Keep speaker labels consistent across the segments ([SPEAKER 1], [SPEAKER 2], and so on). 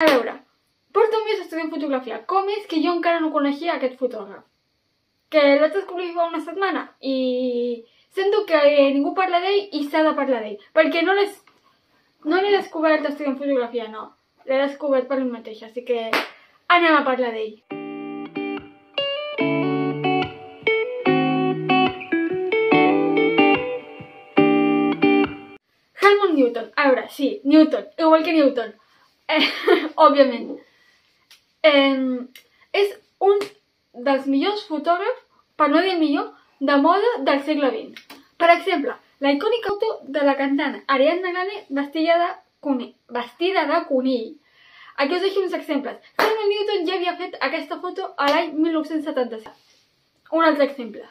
[SPEAKER 1] A veure, porto un mes estudiant fotografia. Com és que jo encara no coneixia aquest fotògraf? Que el vaig descobrir fa una setmana i sento que ningú parla d'ell i s'ha de parlar d'ell. Perquè no l'he descobert estudiant fotografia, no. L'he descobert per mi mateixa, així que anem a parlar d'ell. Helmut Newton. A veure, sí, Newton, igual que Newton. Òbviament. És un dels millors fotògrafs, per no dir el millor, de moda del segle XX. Per exemple, la icònica foto de la cantant Ariadna Grande vestida de conill. Aquí us deixo uns exemples. Helmut Newton ja havia fet aquesta foto a l'any 1977. Un altre exemple.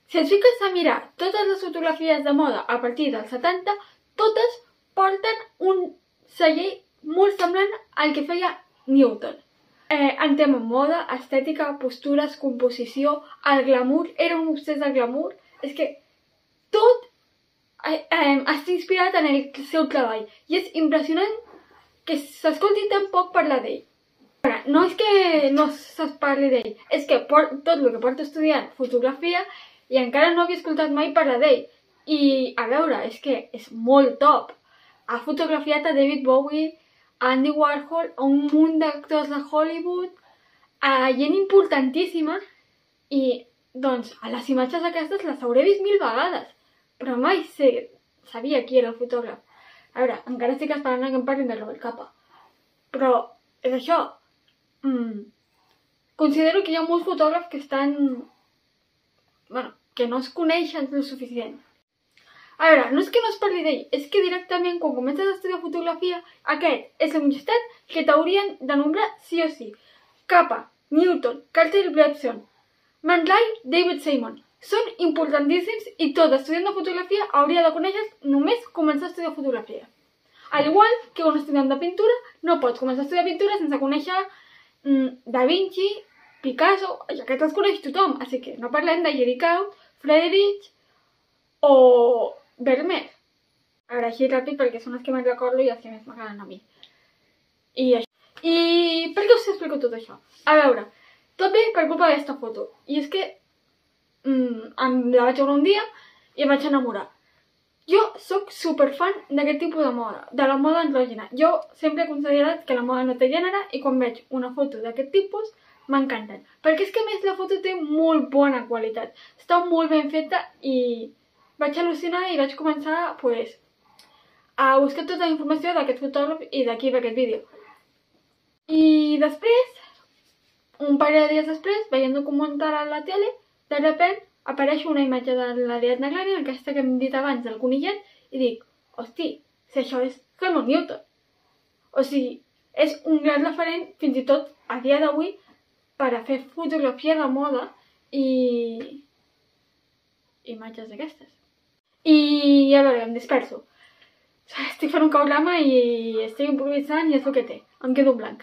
[SPEAKER 1] Si et fiques a mirar totes les fotografies de moda a partir dels 70, totes porten un celler molt semblant al que feia Newton. En tema moda, estètica, postures, composició, el glamour, era un obsés del glamour. És que tot està inspirat en el seu treball i és impressionant que s'escolti tan poc parlar d'ell. No és que no se'ls parli d'ell, és que tot el que porto estudiant fotografia i encara no havia escoltat mai parlar d'ell. I a veure, és que és molt top. Ha fotografiat a David Bowie, a Andy Warhol, a un munt d'actors de Hollywood, a gent importantíssima, i doncs a les imatges aquestes les hauré vist 1000 vegades, però mai sabia qui era el fotògraf. A veure, encara estic esperant que em parlin de Robert Capa, però és això. Considero que hi ha molts fotògrafs que que no es coneixen lo suficient. A veure, no és que no es parli d'ell, és que directament quan comences a estudiar fotografia, aquest és el mitjà que t'haurien de nombrar sí o sí. Capa, Newton, Cartier Bresson, Man Ray, David Simon. Són importantíssims i tot estudiant de fotografia hauria de conèixer només començar a estudiar fotografia. Al igual que un estudiant de pintura no pots començar a estudiar pintura sense conèixer Da Vinci, Picasso, ja que te'ls coneix tothom, així que no parlem de Géricault, Friedrich o Vermeer. A veure, així ràpid perquè són els que me'n recordo i els que més m'agraden a mi. I per què us explico tot això? A veure, tot ve per culpa d'aquesta foto. I és que la vaig veure un dia i em vaig enamorar. Jo sóc superfan d'aquest tipus de moda, de la moda andrògina. Jo sempre he considerat que la moda no té gènere i quan veig una foto d'aquest tipus m'encanten. Perquè és que a més la foto té molt bona qualitat. Està molt ben feta i vaig al·lucinar i vaig començar a buscar tota la informació d'aquest fotògraf i d'aquí ve aquest vídeo. I després, un parell de dies després, veient documental a la tele, de sobte apareix una imatge de l'Ariadna Grande, aquesta que hem dit abans del conillet, i dic, hosti, si això és Helmut Newton. O sigui, és un gran referent, fins i tot a dia d'avui, per a fer fotografia de moda i imatges d'aquestes. I a veure, em disperso. Estic fent un caurama i estic improvisant i és el que té. Em quedo en blanc.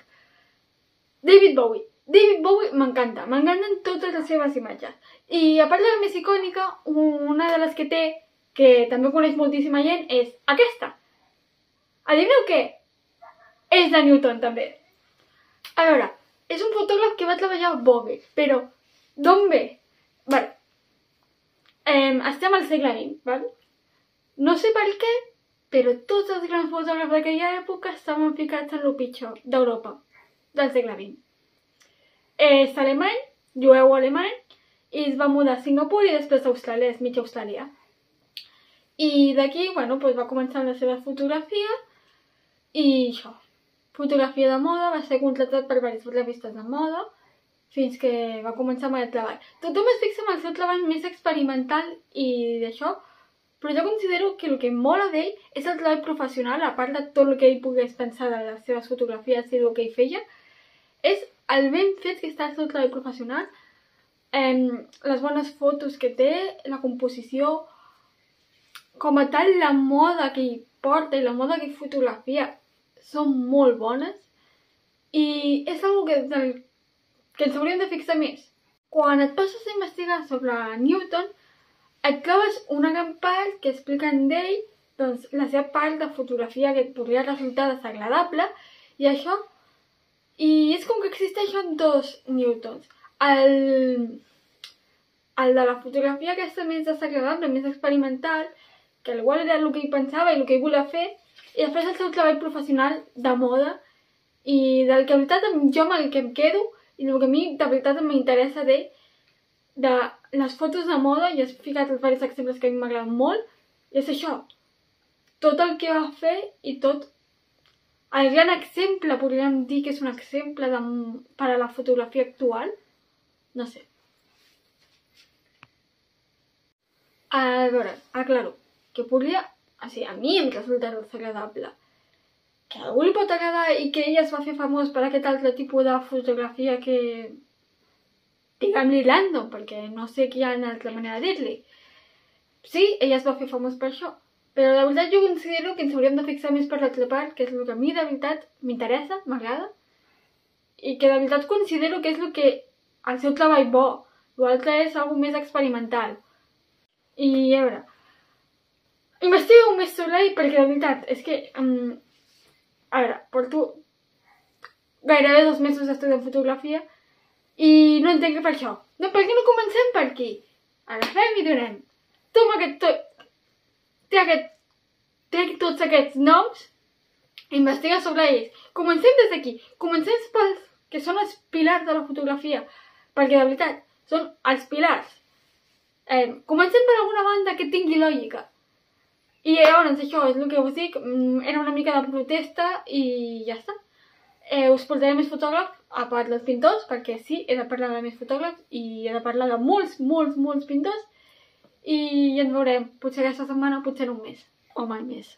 [SPEAKER 1] David Bowie. David Bowie m'encanta. M'encanten totes les seves imatges. I a part de la més icònica, una de les que té, que també coneix moltíssima gent, és aquesta. Adivineu què? És de Newton, també. A veure, és un fotògraf que va treballar a Vogue, però d'on ve? Vale. Estem al segle XX, val? No sé per què, però tots els grans fotògrafs d'aquella època estaven ficats en el pitjor d'Europa, del segle XX. És alemany, jueu alemany, i es va mudar a Singapur i després a Austràlia, és mig australià. I d'aquí, bueno, va començar la seva fotografia i això. Fotografia de moda, va ser contractat per diverses revistes de moda, fins que va començar amb el treball. Tothom es fixa en el seu treball més experimental i d'això, però jo considero que el que em mola d'ell és el treball professional, a part de tot el que ell pogués pensar de les seves fotografies i el que ell feia, és el ben fet que està el seu treball professional, les bones fotos que té, la composició, com a tal la moda que ell porta i la moda que ell fotografia són molt bones i és una cosa que ens hauríem de fixar més. Quan et passes a investigar sobre Newton, et trobes una gran part que expliquen d'ell, doncs, la seva part de fotografia que et podria resultar desagradable i això I és com que existeixen dos Newtons. El de la fotografia aquesta més desagradable, més experimental, que igual era el que ell pensava i el que ell volia fer, i després el seu treball professional de moda, i del que de veritat jo amb el que em quedo, i el que a mi de veritat m'interessa de les fotos de moda, i he ficat els diversos exemples que a mi m'agraden molt, i és això, tot el que va fer i tot el gran exemple, podríem dir que és un exemple per a la fotografia actual, no sé. A veure, aclaro, que podria, o sigui, a mi em resulta desagradable. Que a algú li pot agradar i que ella es va fer famós per aquest altre tipus de fotografia que, diguem-li random, perquè no sé quina altra manera de dir-li. Sí, ella es va fer famós per això. Però de veritat jo considero que ens hauríem de fixar més per l'altra part, que és el que a mi de veritat m'interessa, m'agrada, i que de veritat considero que és el que el seu treball bo, l'altre és algo més experimental. I a veure, investigo més sobre ell perquè de veritat és que, a veure, porto gairebé 2 mesos d'estudiant fotografia i no entenc per això. No, per què no comencem per aquí? Agafem i donem. Toma té tots aquests noms, investiga sobre ells. Comencem des d'aquí. Comencem pels que són els pilars de la fotografia, perquè de veritat són els pilars. Comencem per alguna banda que tingui lògica. I llavors això és el que us dic, era una mica de protesta i ja està. Us portaré més fotògrafs, a part dels pintors, perquè sí, he de parlar de més fotògrafs i he de parlar de molts pintors. I ens veurem, potser aquesta setmana, potser en un mes, o mai més.